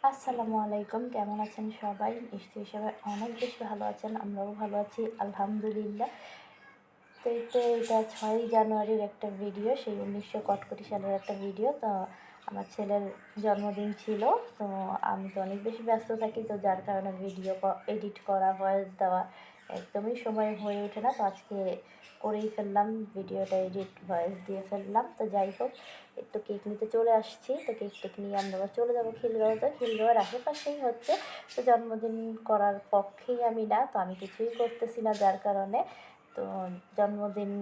আসসালামু আলাইকুম, কেমন আছেন সবাই? নিশ্চয়ই সবাই অনেক বেশি ভালো আছেন, আমরাও ভালো আছি আলহামদুলিল্লাহ। তো এটা 6ই জানুয়ারির একটা ভিডিও, সেই 1900 সালের একটা ভিডিও। তো আমার ছেলের জন্মদিন ছিল। তো আমি তো অনেক বেশি ব্যস্ত থাকি, তো যার কারণে ভিডিও এডিট করা, ভয়েস দেওয়া একদমই সময় হয়ে ওঠে না। তো আজকে করেই ফেললাম, ভিডিওটা এডিট ভয়েস দিয়ে ফেললাম। তো যাই হোক, একটু কেক নিতে চলে আসছি। তো কেক নিয়ে আমরা চলে যাবো খিলগাঁওতে। খিলগাঁওয়ের আশেপাশেই হচ্ছে। তো জন্মদিন করার পক্ষেই আমি না, তো আমি কিছুই করতেছি না, যার কারণে তো জন্মদিন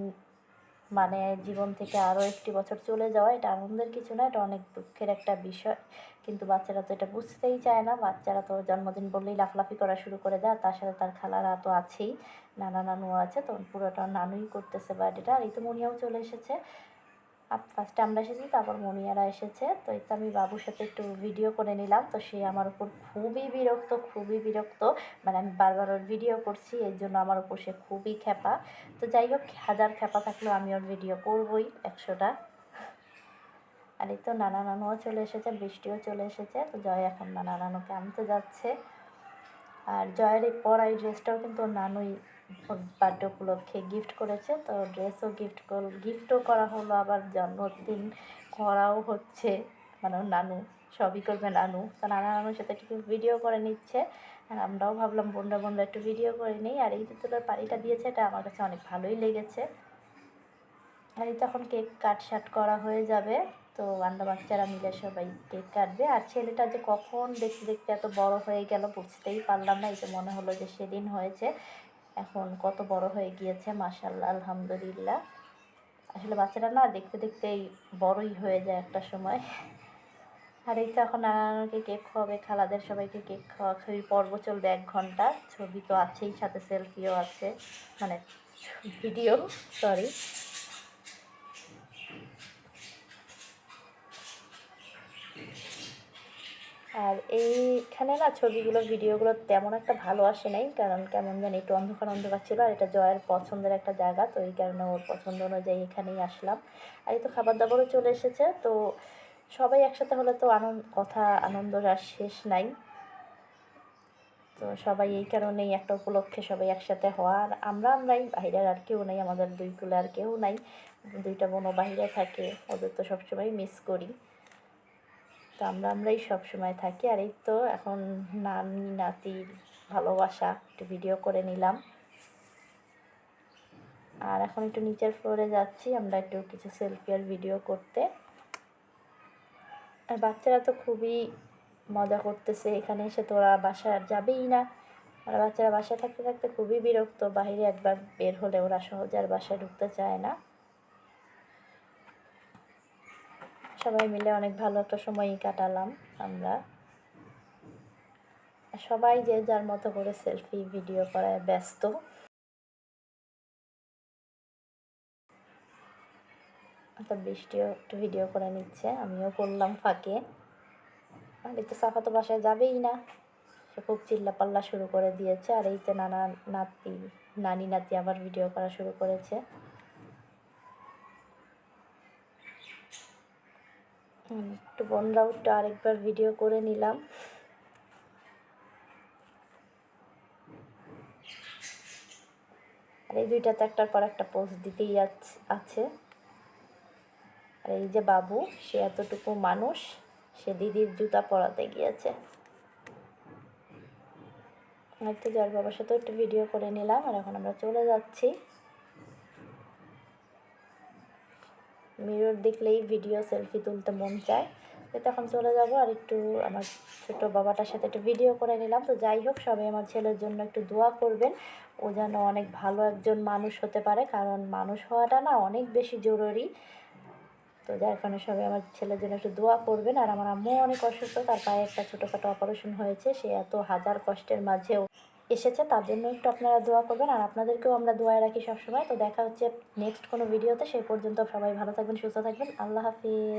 মানে জীবন থেকে আরও একটি বছর চলে যাওয়া, এটা আনন্দের কিছু না, এটা অনেক দুঃখের একটা বিষয়। কিন্তু বাচ্চারা তো এটা বুঝতেই চায় না। বাচ্চারা তো জন্মদিন বললেই লাফলাফি করা শুরু করে দেয়। তার সাথে তার খালারা তো আছেই, নানা নানুও আছে। তো পুরোটা নানুই করতেছে বার্থডেটা। আর এই তো মনিয়াও চলে এসেছে। ফার্স্টে আমরা এসেছি, তারপর মনিয়ারা এসেছে। তো এই তো আমি বাবুর সাথে একটু ভিডিও করে নিলাম। তো সে আমার উপর খুবই বিরক্ত। মানে আমি বারবার ওর ভিডিও করছি, এর জন্য আমার উপর সে খুবই খ্যাপা। তো যাই হোক, হাজার খ্যাপা থাকলেও আমি ওর ভিডিও করবই 100টা। আর এই তো নানা নানুও চলে এসেছে, বৃষ্টিও চলে এসেছে। তো জয় এখন নানা নানুকে আনতে যাচ্ছে। আর জয়ের এই পরা এই ড্রেসটাও কিন্তু ওর নানুই ওর বার্থডে উপলক্ষে গিফট করেছে। তো ড্রেসও গিফটও করা হলো, আবার জন্মদিন করাও হচ্ছে। মানে ওর নানু সবই করবে নানু। তো নানা নানুর সাথে একটু ভিডিও করে নিচ্ছে। আর আমরাও ভাবলাম বোনরা একটু ভিডিও করে নিই। আর এই যে তুলার পাড়িটা দিয়েছে, এটা আমার কাছে অনেক ভালোই লেগেছে। আর এই তখন কেক কাট করা হয়ে যাবে। তো আমরা বাচ্চারা মিলে সবাই কেক কাটবে। আর ছেলেটা যে কখন দেখতে দেখতে এত বড় হয়ে গেল বুঝতেই পারলাম না। এই যে মনে হলো যে সেদিন হয়েছে, এখন কত বড় হয়ে গিয়েছে, মাশাআল্লাহ আলহামদুলিল্লাহ। আসলে বাচ্চারা না দেখতে দেখতেই বড়ই হয়ে যায় একটা সময়। আর এই তো এখন নানাকে কেক খাওয়াবে, খালাদের সবাইকে কেক খাওয়াখাওয়ির পর্ব চলবে 1 ঘন্টা। ছবি তো আছেই, সাথে সেলফিও আছে, মানে ভিডিও, সরি। আর এইখানে না ছবিগুলো ভিডিওগুলো তেমন একটা ভালো আসে নাই, কারণ কেমন জানি একটু অন্ধকার ছিল। আর এটা জয়ের পছন্দের একটা জায়গা, তো এই কারণে ওর পছন্দ অনুযায়ী এখানেই আসলাম। আর এই তো খাবার দাবারও চলে এসেছে। তো সবাই একসাথে হলে তো আনন্দর আর শেষ নাই। তো সবাই এই কারণেই একটা উপলক্ষে সবাই একসাথে হওয়া। আর আমরাই, বাইরের আর কেউ নেই, আমাদের 2 কুলে আর কেউ নাই। 2টা বোনও বাইরে থাকে, ওদের তো সবসময় মিস করি। তো আমরাই সবসময় থাকি। আর এই তো এখন নানি নাতির ভালোবাসা একটু ভিডিও করে নিলাম। আর এখন একটু নিচের ফ্লোরে যাচ্ছি আমরা একটু কিছু সেলফি আর ভিডিও করতে। আর বাচ্চারা তো খুবই মজা করতেছে, এখানে এসে তো ওরা বাসায় আর যাবেই না। আর বাচ্চারা বাসায় থাকতে থাকতে খুবই বিরক্ত, বাইরে একবার বের হলে ওরা সহজে আর বাসায় ঢুকতে চায় না। সবাই মিলে অনেক ভালো একটা সময়ই কাটালাম আমরা। সবাই যে যার মতো করে সেলফি ভিডিও করায় ব্যস্ত। তো বৃষ্টিও একটু ভিডিও করে নিচ্ছে, আমিও করলাম ফাঁকে। আর এই তো সাফা তো বাসায় যাবেই না, সে খুব চিল্লাপাল্লা শুরু করে দিয়েছে। আর এই তো নানি নাতি আবার ভিডিও করা শুরু করেছে। একটু বোনরাও একটু আরেকবার ভিডিও করে নিলাম। আর এই দুইটাতে একটার পর একটা পোস্ট দিতেই আছে। আর এই যে বাবু, সে এতটুকু মানুষ, সে দিদির জুতা পরাতে গিয়েছে। আর তো যার বাবার সাথেও একটু ভিডিও করে নিলাম। আর এখন আমরা চলে যাচ্ছি। মিরর দেখলেই ভিডিও সেলফি তুলতে মন চায়। তো তখন চলে যাব। আর একটু আমার ছোটো বাবাটার সাথে একটু ভিডিও করে নিলাম। তো যাই হোক, সবাই আমার ছেলের জন্য একটু দোয়া করবেন, ও যেন অনেক ভালো একজন মানুষ হতে পারে, কারণ মানুষ হওয়াটা না অনেক বেশি জরুরি। তো যার কারণে সবাই আমার ছেলের জন্য একটু দোয়া করবেন। আর আমার আম্মু অনেক অসুস্থ, তার পায়ে একটা ছোটোখাটো অপারেশন হয়েছে, সে এত হাজার কষ্টের মাঝেও এসেছে, তার জন্য একটু আপনারা দোয়া করবেন। আর আপনাদেরকেও আমরা দোয়ায় রাখি সবসময়। তো দেখা হচ্ছে নেক্সট কোনো ভিডিওতে, সেই পর্যন্ত সবাই ভালো থাকবেন, সুস্থ থাকবেন। আল্লাহ হাফিজ।